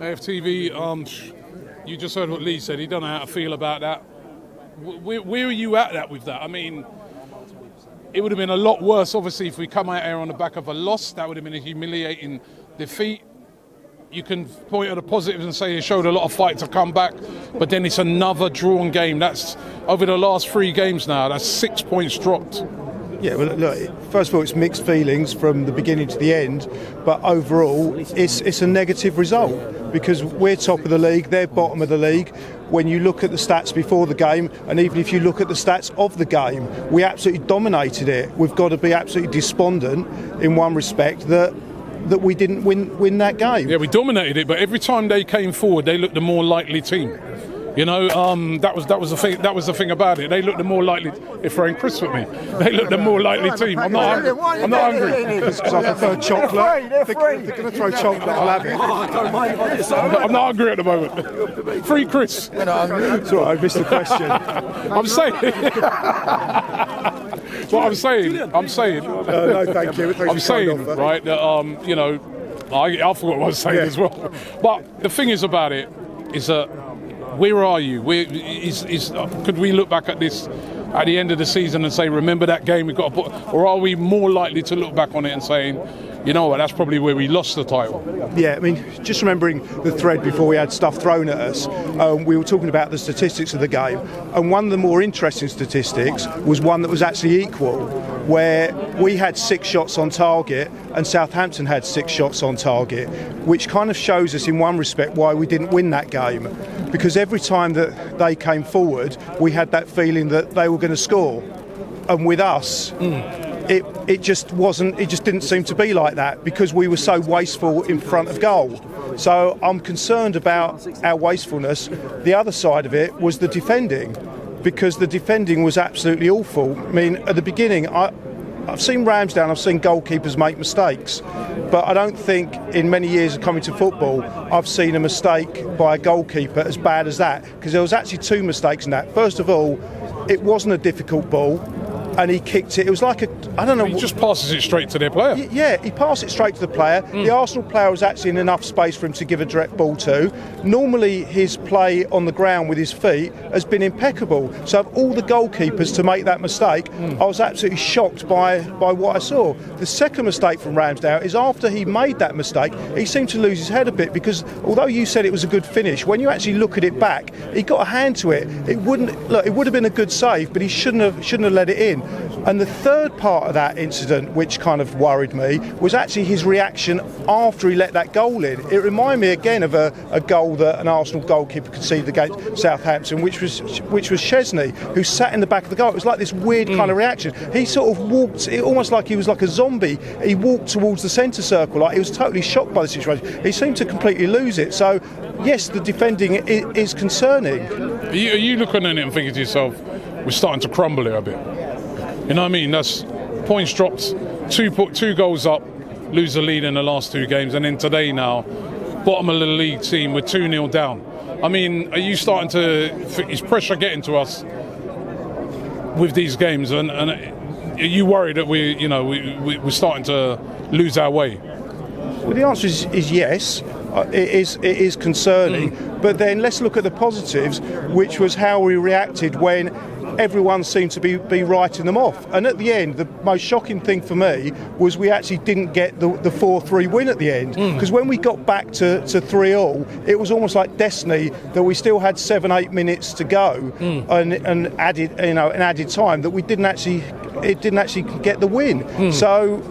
AFTV, you just heard what Lee said. He don't know how to feel about that. Where are you at with that? I mean, it would have been a lot worse, obviously, if we come out here on the back of a loss. That would have been a humiliating defeat. You can point at the positives and say it showed a lot of fight to come back, but then it's another drawn game. That's over the last 3 games now. That's 6 points dropped. Yeah, well, look, first of all, it's mixed feelings from the beginning to the end, but overall, it's a negative result because we're top of the league, they're bottom of the league. When you look at the stats before the game, and even if you look at the stats of the game, we absolutely dominated it. We've got to be absolutely despondent in one respect that we didn't win that game. Yeah, we dominated it, but every time they came forward, they looked the more likely team. You know, that was the thing. That was the thing about it. They looked the more likely. If Frank Chris with me, they looked the more likely team. I'm not hungry. Because I prefer chocolate. If they're going to throw chocolate, I'll have it. I'm not hungry at the moment. Free Chris. It's all right, I missed the question. I'm saying. What I'm saying. No, thank you. I'm saying, right, that you know, I forgot what I was saying as well. But the thing is about it is that. Where are you? Could we look back at this at the end of the season and say, remember that game we got to put, or are we more likely to look back on it and saying, you know what, that's probably where we lost the title? Yeah, I mean, just remembering the thread before we had stuff thrown at us, we were talking about the statistics of the game, and one of the more interesting statistics was one that was actually equal, where we had 6 shots on target and Southampton had 6 shots on target, which kind of shows us in one respect why we didn't win that game, because every time that they came forward, we had that feeling that they were going to score, and with us, it just wasn't. It just didn't seem to be like that because we were so wasteful in front of goal. So I'm concerned about our wastefulness. The other side of it was the defending, because the defending was absolutely awful. I mean, at the beginning, I've seen Ramsdale, I've seen goalkeepers make mistakes, but I don't think in many years of coming to football I've seen a mistake by a goalkeeper as bad as that, because there was actually 2 mistakes in that. First of all, it wasn't a difficult ball, and he kicked it. It was like I don't know. He just passes it straight to their player. Yeah, he passed it straight to the player. The Arsenal player was actually in enough space for him to give a direct ball to. Normally, his play on the ground with his feet has been impeccable. So, of all the goalkeepers to make that mistake, I was absolutely shocked by what I saw. The second mistake from Ramsdale is after he made that mistake, he seemed to lose his head a bit, because although you said it was a good finish, when you actually look at it back, he got a hand to it. It would have been a good save, but he shouldn't have let it in. And the third part of that incident, which kind of worried me, was actually his reaction after he let that goal in. It reminded me again of a goal that an Arsenal goalkeeper conceded against Southampton, which was Chesney, who sat in the back of the goal. It was like this weird kind of reaction. He sort of walked, almost like he was like a zombie. He walked towards the centre circle, like he was totally shocked by the situation. He seemed to completely lose it. So, yes, the defending is concerning. Are you looking at it and thinking to yourself, we're starting to crumble here a bit? You know what I mean? That's points dropped, 2 goals up, lose the lead in the last 2 games, and then today now, bottom of the league team, we're 2-0 down. I mean, are you starting to? Is pressure getting to us with these games, and are you worried that we're starting to lose our way? Well, the answer is yes. It is concerning, but then let's look at the positives, which was how we reacted when everyone seemed to be writing them off. And at the end, the most shocking thing for me was we actually didn't get the 4-3 win at the end, because when we got back to 3-3, it was almost like destiny that we still had 7-8 minutes to go and added time that we didn't actually get the win. So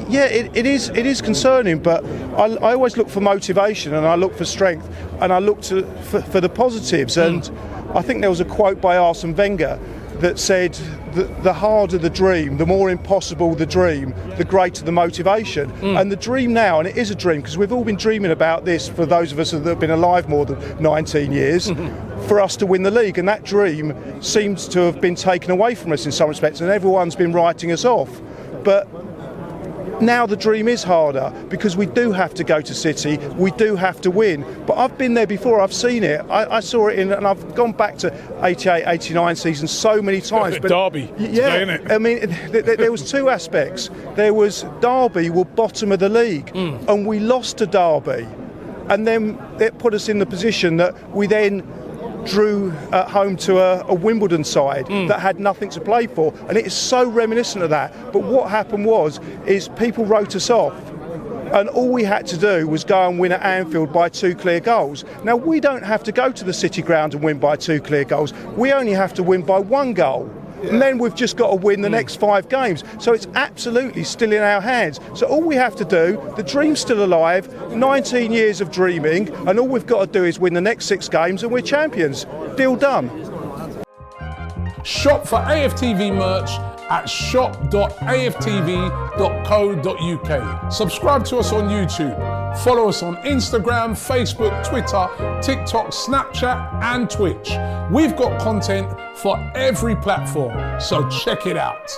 yeah, it is concerning, but I always look for motivation, and I look for strength, and I look for the positives. And I think there was a quote by Arsene Wenger that said that the harder the dream, the more impossible the dream, the greater the motivation. And the dream now, and it is a dream because we've all been dreaming about this for those of us that have been alive more than 19 years, for us to win the league. And that dream seems to have been taken away from us in some respects, and everyone's been writing us off. But now the dream is harder because we do have to go to City, we do have to win. But I've been there before, I've seen it. I saw it and I've gone back to 88, 89 season so many times. But Derby, yeah, I mean, there was 2 aspects. There was Derby were bottom of the league and we lost to Derby. and then it put us in the position that we then drew at home to a Wimbledon side that had nothing to play for, and it is so reminiscent of that. But what happened is people wrote us off, and all we had to do was go and win at Anfield by 2 clear goals. Now, we don't have to go to the City Ground and win by 2 clear goals. We only have to win by 1 goal. And then we've just got to win the next 5 games. So it's absolutely still in our hands. So all we have to do, the dream's still alive, 19 years of dreaming, and all we've got to do is win the next 6 games and we're champions. Deal done. Shop for AFTV merch at shop.aftv.co.uk. Subscribe to us on YouTube. Follow us on Instagram, Facebook, Twitter, TikTok, Snapchat and Twitch. We've got content for every platform, so check it out.